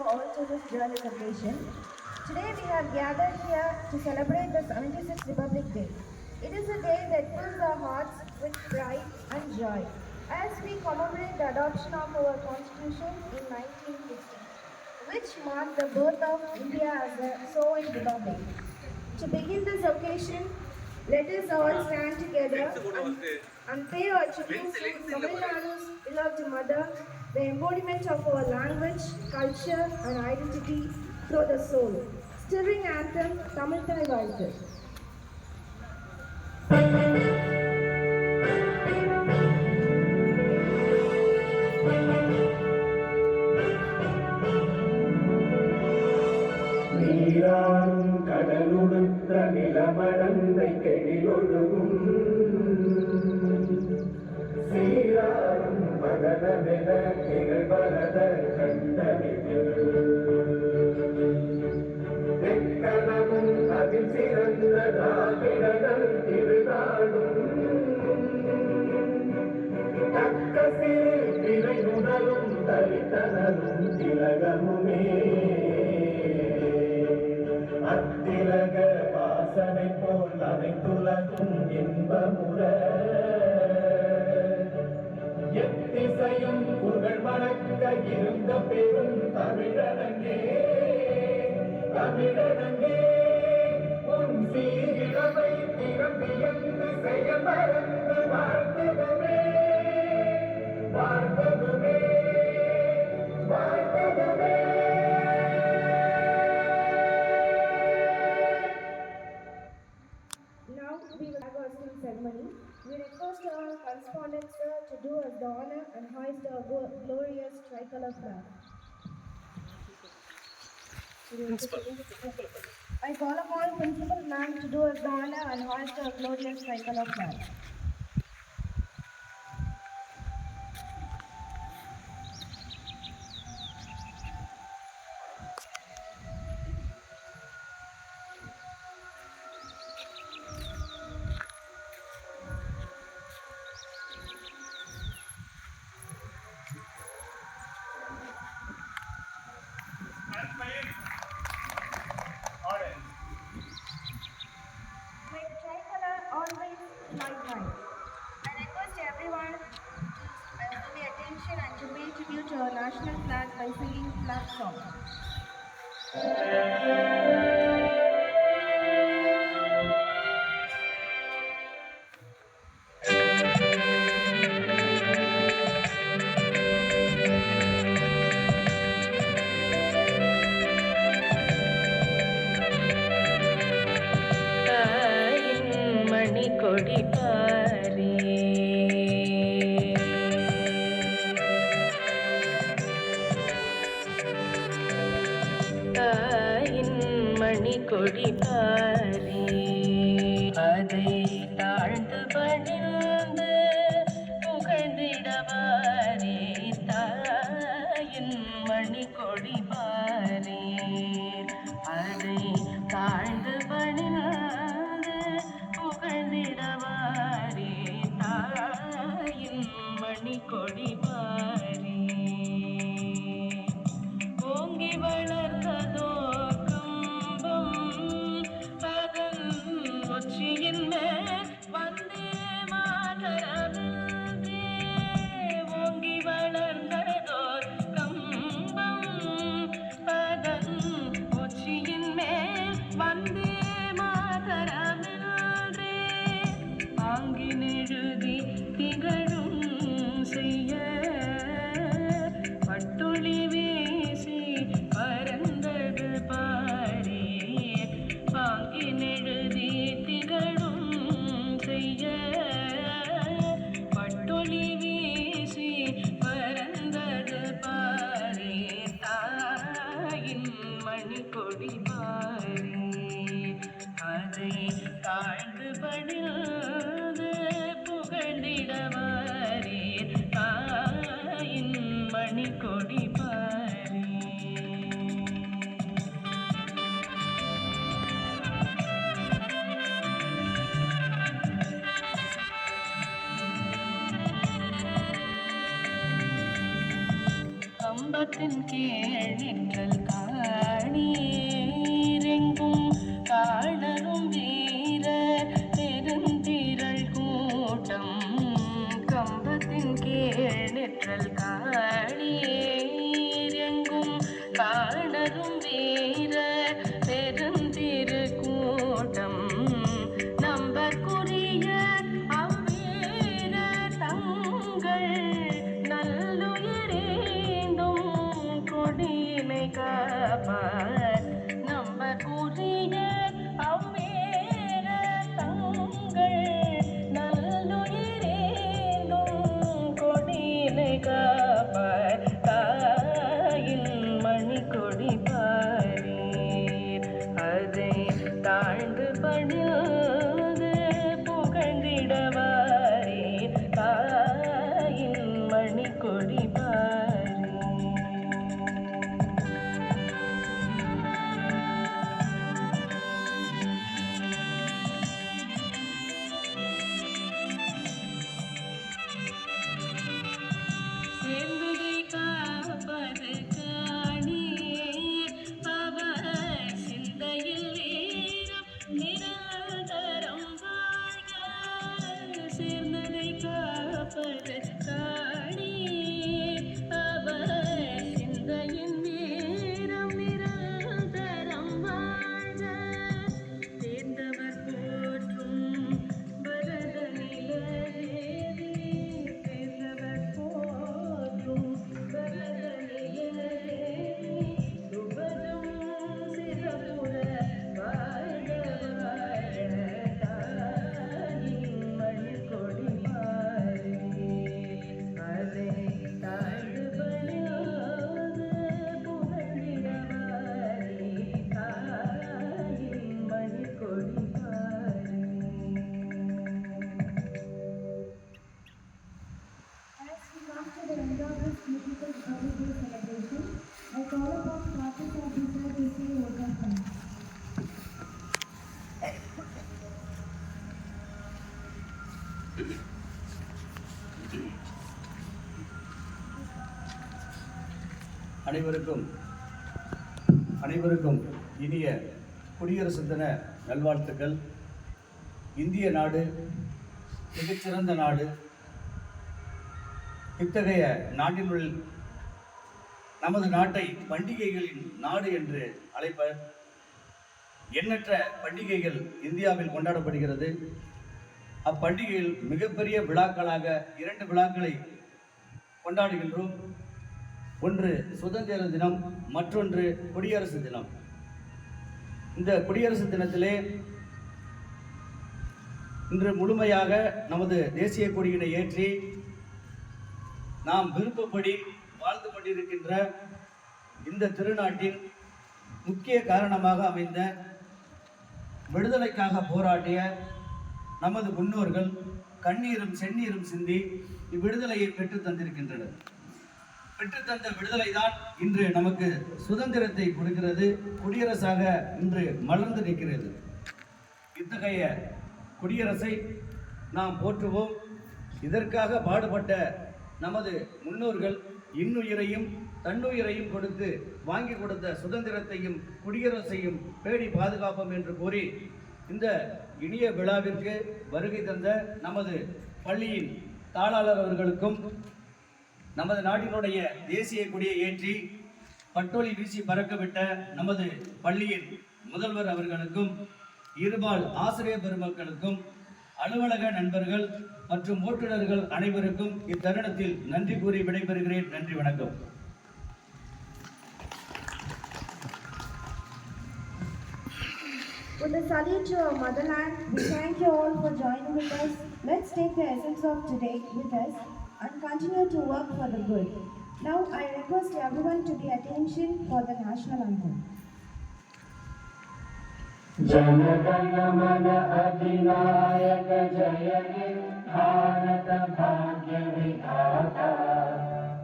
all to this joyous occasion. Today we have gathered here to celebrate the 76th Republic Day. It is a day that fills our hearts with pride and joy as we commemorate the adoption of our Constitution in 1960, which marked the birth of India as a sovereign republic. To begin this occasion, let us all stand together and pay our tribute to Tamil Nadu's beloved mother, the embodiment of our language, culture, and identity through the soul. Stirring anthem, Tamil Thai வாழ்த்து. நீராடும் கடலுடுத்த நிலமடந்தை கெழிலொழுகும் சீராடும் மகனமென திகழ்வரத கண்டனில் தெக்கணமும் அதில் சிறந்த திராவிடர்கள் திருநாடும் தக்க சிறை உணரும் தலித்தனரும் திலகமுமே அத்திலக வாசனை போல் அனைத்துலகும் இன்பமுற எத்திசையும் புகழ் மணக்க இருந்த பெரும் தமிழனங்கே தமிழனங்கே உன் சீரிழமை திறம்பியந்து செய்ய மறந்து வாழ்த்ததுமே வாழ்த்ததுமே வாழ்த்ததுமே. We will have our school ceremony. We request our correspondent sir to do us the honor and hoist our glorious tricolor flag. I call upon Principal Ma'am to do us the honor and hoist our glorious tricolor flag. Make the tricolor always fly high. I request everyone to pay attention and to pay tribute to our national flag by singing flag song. கொடி பாரே தாயின் மணி கொடி பாரே அதை தாழ்ந்து பணிந்து புகழ்ந்திடவாரே தாயின் மணி கொடி பாரே அதை தாழ்ந்து பணிந்து புகழ்ந்திடவாரே தாயின் மணி கொடி பாரே ஓங்கி வளர்ந்ததோ கம்பம் அதன் உச்சியின் மேல் வந்தே மாதரமே ஓங்கி வளர்ந்ததோ கம்பம் அதன் உச்சியின் மேல் வந்தே மாதரமே ஆங்கினெழுதி திகழும் செய்ய பட்டுளி வீசி பறந்தது பாரே பாங்கினெழுதி திகழும் செய்ய பட்டுளி வீசி பறந்தது பாரே தாயின் மணி கொடி பாரே அதை தாழ்ந்து பணிந்து புகழ்ந்திடவாரே தாயின் மணி கொடி பாரே கம்பத்தின் கீழ் நின்றல் காப்பார் நம்பற்குரிய அம்மேல தங்கள் நல்லுயிரேந்தும் கொடியினை காப்பார் தாயின் மணிக்கொடி பாரீர் அதை தாழ்ந்து பணிந்து புகழ்ந்திடவாரீர் தாயின் மணிக்கொடி பாரீர். சேர்ந்ததை காப்பது காணீர் அவர் சிந்தையில் வீரம் நிரந்தரம் வாழ்க. சேர்ந்ததை காப்பது காணீர் அவர் சிந்தையின் வீரம் நிரந்தரம் வாழ்க. தேர்ந்தவர் போற்றும் பரத நிலையேறி தேர்ந்தவர் போற்றும் பரத நிலையேறி சுபதம் சிறப்புற வாழ்க வாழ தாயின் மணிக்கொடி பாரீர் அதை தாழ்ந்து பணியாது புகழ்ந்திடவாரீர் தாயின் Manikodi பாரீர். As we come to the end of this beautiful Republic Day celebration, I call upon Practice Officer to say welcome thanks. அனைவருக்கும் இனிய குடியரசு தின நல்வாழ்த்துக்கள். இந்திய நாடு மிகச்சிறந்த நாடு. இத்தகைய நாட்டினுள் நமது நாட்டை பண்டிகைகளின் நாடு என்று அழைப்பர். எண்ணற்ற பண்டிகைகள் இந்தியாவில் கொண்டாடப்படுகிறது. அப்பண்டிகையில் மிகப்பெரிய விழாக்களாக 2 விழாக்களை கொண்டாடுகின்றோம். ஒன்று சுதந்திர தினம், மற்றொன்று குடியரசு தினம். இந்த குடியரசு தினத்திலே இன்று முழுமையாக நமது தேசிய கொடியினை ஏற்றி நாம் விருப்பப்படி வாழ்ந்து கொண்டிருக்கின்ற இந்த திருநாட்டின் முக்கிய காரணமாக அமைந்த விடுதலைக்காக போராடிய நமது முன்னோர்கள் கண்ணீரும் செந்நீரும் சிந்தி இவ்விடுதலையை பெற்றுத் தந்திருக்கின்றனர். பெற்றுத்தந்த விடுதலை தான் இன்று நமக்கு சுதந்திரத்தை கொடுக்கிறது. குடியரசாக இன்று மலர்ந்து நிற்கிறது. இத்தகைய குடியரசை நாம் போற்றுவோம். இதற்காக பாடுபட்ட நமது முன்னோர்கள் இன்னுயிரையும் தன்னுயிரையும் கொடுத்து வாங்கி கொடுத்த சுதந்திரத்தையும் குடியரசையும் பேணி பாதுகாப்போம் என்று கூறி இந்த இனிய விழாவிற்கு வருகை தந்த நமது பள்ளியின் தாளாளர் அவர்களுக்கும், நமது நாட்டினுடைய தேசிய கொடியை ஏற்றி பட்டொலி வீசி பறக்கவிட்ட நமது பள்ளியின் முதல்வர் அவர்களுக்கும், இருபால் ஆசிரியர் பெருமக்களுக்கும், அலுவலக நண்பர்கள் மற்றும் ஓட்டுநர்கள் அனைவருக்கும் இத்தருணத்தில் நன்றி கூறி விடைபெறுகிறேன். நன்றி, வணக்கம். With a salute to our motherland, we thank you all for joining with us. Let's take the essence of today with us and continue to work for the good. Now I request everyone to pay attention for the national anthem. जनगण मन अधिनायक जय हे भारत भाग्य विधाता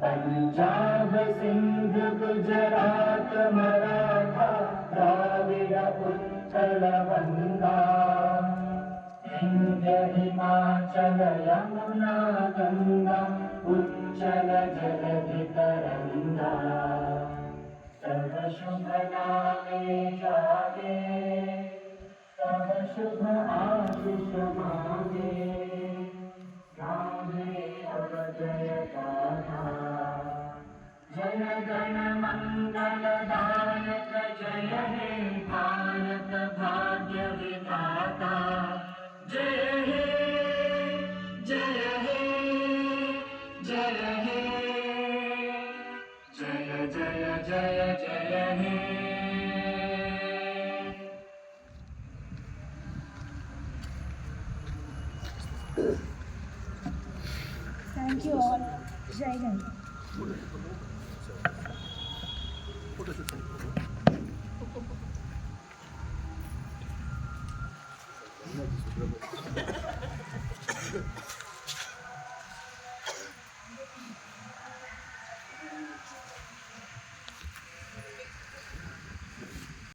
पंजाब सिंध गुजरात मराठा द्राविड उत्कल गंगा विंध्य हिमाचल यमुना गंगा उच्चल जलधि तरंगा तव शुभ नामे जागे तव शुभ आशीष मांगे गावे अब जय गाथा जय गण मंगल दायक जय हे भारत भाग्य विधाता जय हे जय हे जय हे जय जय जय जय जय हे Thank you all. Jai Hind.